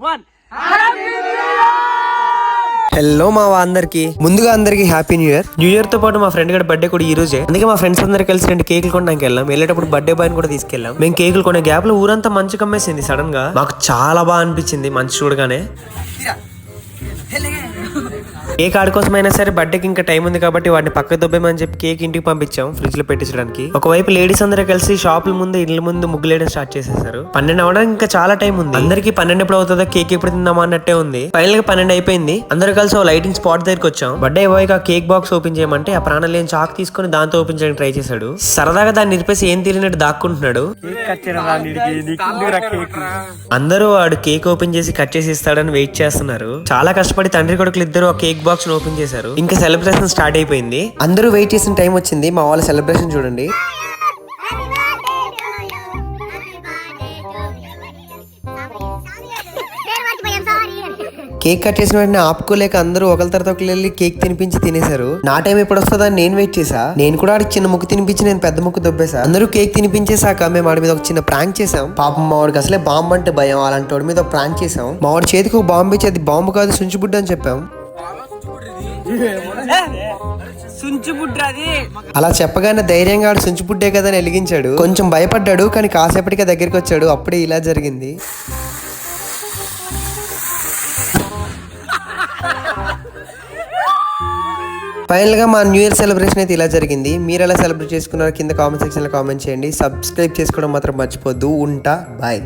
1 hello మా అందరికి ముందుగా అందరికి హ్యాపీ న్యూ ఇయర్ తో పాటు మా ఫ్రెండ్ గడి బర్త్డే కూడా ఈ రోజే. అందుకే మా ఫ్రెండ్స్ అందరు కలిసి 2 కేకులు కొనడానికి వెళ్ళాం. వెళ్ళేటప్పుడు బర్త్డే బాయ్ కూడా తీసుకెళ్ళాం. మేము కేకులు కొనే గ్యాప్ లో ఊరంతా మంచు కమ్మేసింది. సడన్ గా మాకు చాలా బాగా అనిపించింది మంచు చూడగానే. కేక్ ఆడుకోసమైనా సరే బర్త్డేకి ఇంకా టైం ఉంది కాబట్టి వాటిని పక్క దొబ్బేమని చెప్పి కేక్ ఇంటికి పంపించాం ఫ్రిడ్జ్ లో పెట్టించడానికి. ఒకవైపు లేడీస్ అందరూ కలిసి షాపుల ముందు ఇళ్ళ ముందు ముగ్గులేయడం స్టార్ట్ చేసేసారు. 12 అవడానికి ఇంకా చాలా టైం ఉంది. అందరికి 12 ఎప్పుడు అవుతుందో కేక్ ఎప్పుడు తిందామా అన్నట్టే ఉంది. ఫైనల్ గా 12 అయిపోయింది. అందరూ కలిసి ఓ లైటింగ్ స్పాట్ దగ్గరికి వచ్చాం. బర్త్డే బాయ్ గా కేక్ బాక్స్ ఓపెన్ చేయమంటే ఆ ప్రాణం లేని చాక్ తీసుకుని దాంతో ఓపెన్ చేయడానికి ట్రై చేశాడు. సరదాగా దాన్ని నిరిపేసి ఏం తెలియనట్టు దాక్కుంటున్నాడు. అందరూ వాడు కేక్ ఓపెన్ చేసి కట్ చేసి ఇస్తాడని వెయిట్ చేస్తున్నారు. చాలా కష్టపడి తండ్రి కొడుకులు ఇద్దరు ఆ కేక్ బాక్స్ ఓపెన్ చేశారు. ఇంకా సెలబ్రేషన్ స్టార్ట్ అయిపోయింది. అందరూ వెయిట్ చేసిన టైం వచ్చింది. మా వాళ్ళ సెలబ్రేషన్ చూడండి. కేక్ కట్ చేసిన వెంటనే ఆపుకోలేక అందరూ ఒకరి తర్వాత ఒకరు వెళ్ళి కేక్ తినిపించి తినేశారు. నా టైం ఎప్పుడు వస్తుందని నేను వెయిట్ చేసా. నేను కూడా ఆడికి చిన్న ముక్కు తినిపించి నేను పెద్ద ముక్కు దొబ్బేసా. అందరూ కేక్ తినిపించేసాక మేము వాడి మీద ఒక చిన్న ప్రాంక్ చేసాం. పాపం మా వాడికి అసలే బాంబు అంటే భయం. అలాంటి వాడి మీద ఒక ప్రాంక్ చేసాం. మా వాడి చేతికి ఒక బాంబు ఇచ్చి అది బాంబు కాదు సుంచుబుడ్డ అని చెప్పాం. అలా చెప్పగానే ధైర్యంగా ఆడు సుంచుబుడ్డే కదా అని వెలిగించాడు. కొంచెం భయపడ్డాడు కానీ కాసేపటికే దగ్గరికి వచ్చాడు. అప్పుడే ఇలా జరిగింది. ఫైనల్ గా మా న్యూ ఇయర్ సెలబ్రేషన్ అయితే ఇలా జరిగింది. మీరు ఎలా సెలబ్రేట్ చేసుకున్నారో కింద కామెంట్ సెక్షన్ లో కామెంట్ చేయండి. సబ్స్క్రైబ్ చేసుకోవడం మాత్రం మర్చిపోద్దు. ఉంటా బాయ్.